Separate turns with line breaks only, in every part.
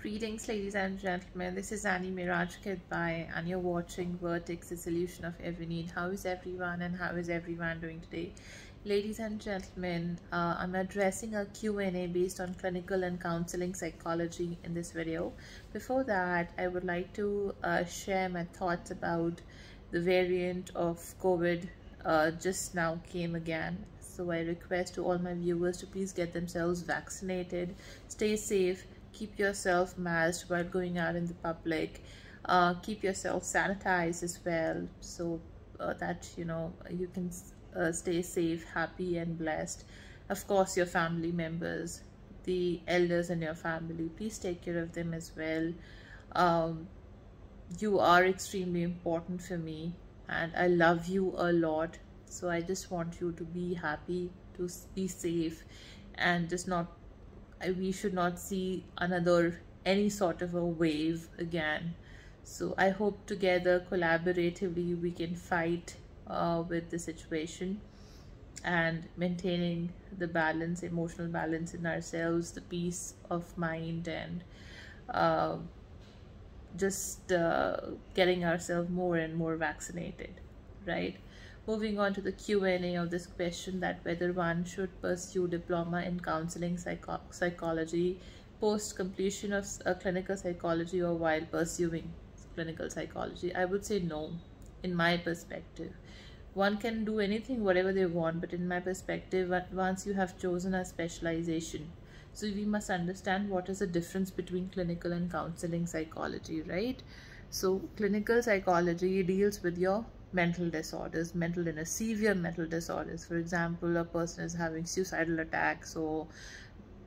Greetings, ladies and gentlemen. This is Meraj Kidwai, and you're watching Vertex, the solution of every need. How is everyone, and how is everyone doing today? Ladies and gentlemen, I'm addressing a Q&A based on clinical and counseling psychology in this video. Before that, I would like to share my thoughts about the variant of COVID just now came again. So I request to all my viewers to please get themselves vaccinated, stay safe, keep yourself masked while going out in the public, keep yourself sanitized as well, so that you can stay safe, happy and blessed. Of course, your family members, the elders in your family, please take care of them as well. You are extremely important for me and I love you a lot, so I just want you to be happy, to be safe, and just not we should not see any sort of a wave again. So I hope together collaboratively we can fight with the situation and maintaining the balance, emotional balance in ourselves, the peace of mind, and just getting ourselves more and more vaccinated, right? Moving on to the Q&A of this question, that whether one should pursue diploma in counseling psychology post completion of clinical psychology or while pursuing clinical psychology. I would say no, in my perspective. One can do anything, whatever they want, but in my perspective, once you have chosen a specialization, so we must understand what is the difference between clinical and counseling psychology, right? So clinical psychology deals with your mental disorders, mental illness, severe mental disorders. For example, a person is having suicidal attacks or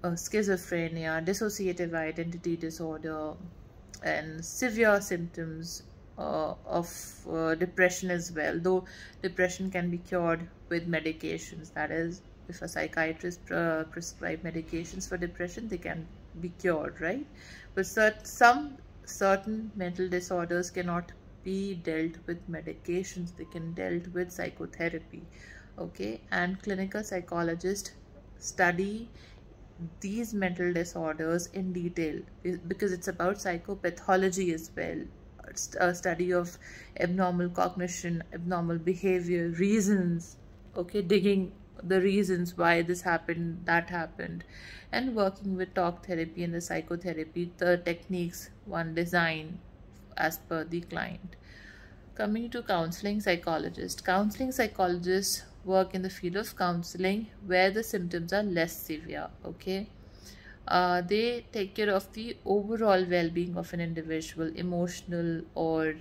schizophrenia, dissociative identity disorder, and severe symptoms of depression as well, though depression can be cured with medications. That is, if a psychiatrist prescribe medications for depression, they can be cured, right? But some certain mental disorders cannot be dealt with medications, they can dealt with psychotherapy, okay? And clinical psychologists study these mental disorders in detail because it's about psychopathology as well. It's a study of abnormal cognition, abnormal behavior, reasons, okay, digging the reasons why this happened, that happened, and working with talk therapy and the psychotherapy, the techniques one design as per the client. Coming to counseling psychologists work in the field of counseling where the symptoms are less severe, okay? They take care of the overall well-being of an individual, emotional or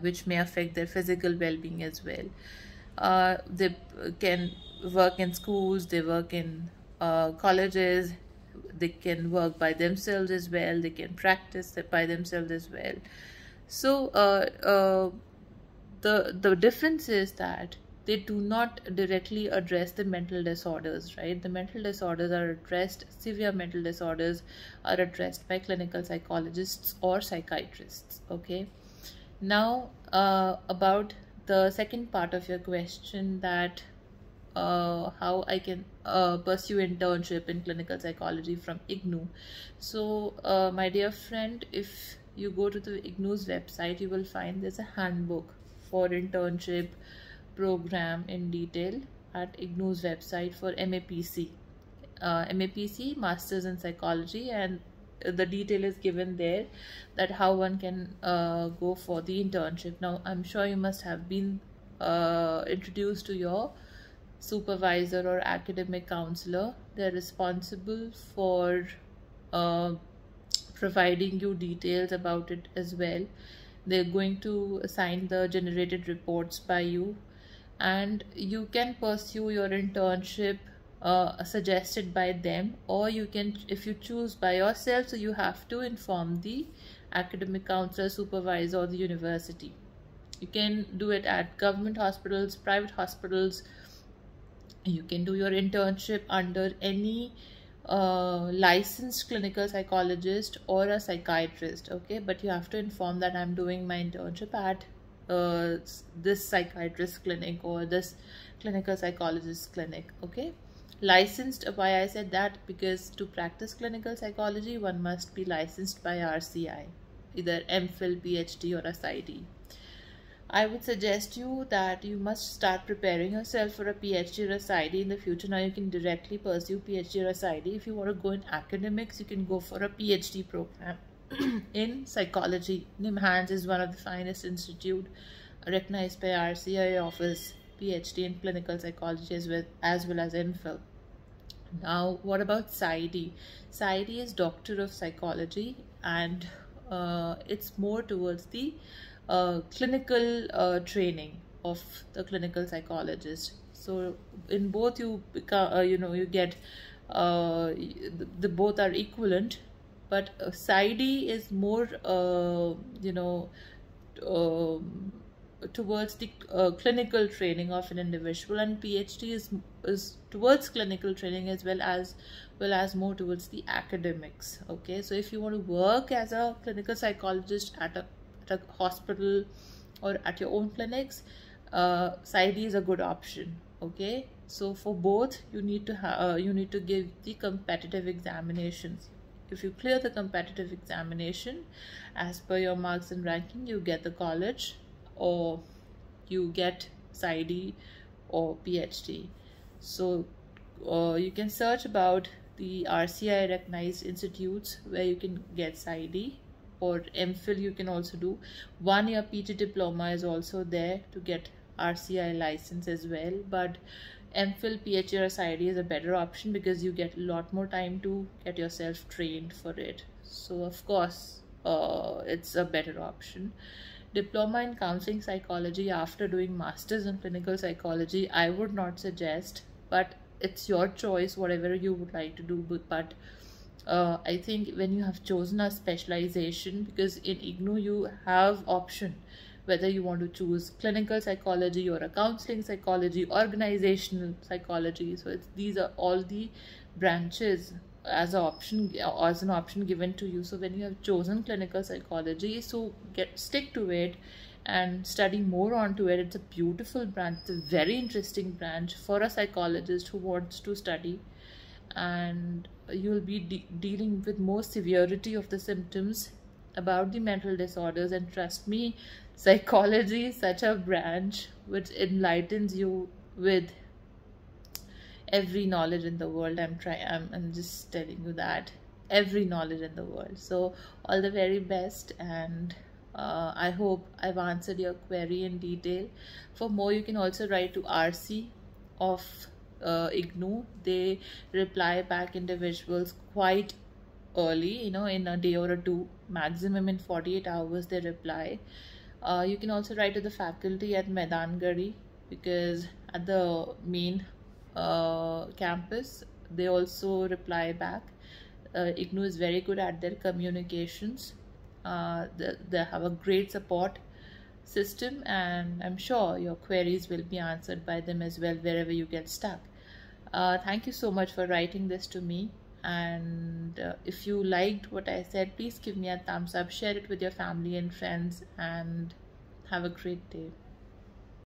which may affect their physical well-being as well. They can work in schools, they work in colleges, they can work by themselves as well, they can practice by themselves as well. So the difference is that they do not directly address the mental disorders, right? The mental disorders are addressed, severe mental disorders are addressed by clinical psychologists or psychiatrists, okay? Now about the second part of your question, that how I can pursue internship in clinical psychology from IGNOU. So my dear friend, if you go to the IGNOU's website, you will find there's a handbook for internship program in detail at IGNOU's website for MAPC, Masters in Psychology, and the detail is given there that how one can go for the internship. Now I'm sure you must have been introduced to your supervisor or academic counselor. They're responsible for providing you details about it as well. They're going to assign the generated reports by you, and you can pursue your internship suggested by them, or you can, if you choose by yourself, so you have to inform the academic counselor, supervisor, or the university. You can do it at government hospitals, private hospitals. You can do your internship under any licensed clinical psychologist or a psychiatrist, okay? But you have to inform that I'm doing my internship at this psychiatrist clinic or this clinical psychologist clinic, okay? Licensed, why I said that, because to practice clinical psychology, one must be licensed by RCI, either MPhil, PhD, or a PsyD. I would suggest you that you must start preparing yourself for a PhD or a PsyD in the future. Now you can directly pursue PhD or a PsyD. If you want to go in academics, you can go for a PhD program in psychology. NIMHANS is one of the finest institute recognized by RCI, offers PhD in clinical psychology as well as MPhil. Now, what about PsyD? PsyD is Doctor of Psychology, and it's more towards the clinical training of the clinical psychologist. So in both you become, you get the both are equivalent, but PsyD is more towards the clinical training of an individual, and PhD is towards clinical training as well as more towards the academics. Okay, so if you want to work as a clinical psychologist at a hospital or at your own clinics, PsyD is a good option. Okay, so for both you need to give the competitive examinations. If you clear the competitive examination as per your marks and ranking, you get the college, or you get PsyD or PhD. So you can search about the RCI recognized institutes where you can get PsyD, or MPhil you can also do. 1 year PG diploma is also there to get RCI license as well, but MPhil, PhD or PsyD is a better option because you get a lot more time to get yourself trained for it. So of course it's a better option. Diploma in counseling psychology after doing masters in clinical psychology, I would not suggest, but it's your choice, whatever you would like to do. But I think when you have chosen a specialization, because in IGNOU you have option whether you want to choose clinical psychology or a counseling psychology, organizational psychology. So these are all the branches as an option given to you. So when you have chosen clinical psychology, so stick to it and study more onto it. It's a beautiful branch. It's a very interesting branch for a psychologist who wants to study, and you'll be dealing with more severity of the symptoms about the mental disorders. And trust me, psychology is such a branch which enlightens you with every knowledge in the world. I'm just telling you that, every knowledge in the world. So all the very best, and I hope I've answered your query in detail. For more, you can also write to RC of IGNOU. They reply back individuals quite early, in a day or two, maximum in 48 hours they reply. You can also write to the faculty at Maidangari, because at the main campus they also reply back. IGNOU is very good at their communications. They have a great support system, and I'm sure your queries will be answered by them as well wherever you get stuck. Thank you so much for writing this to me, and if you liked what I said, please give me a thumbs up, share it with your family and friends, and have a great day.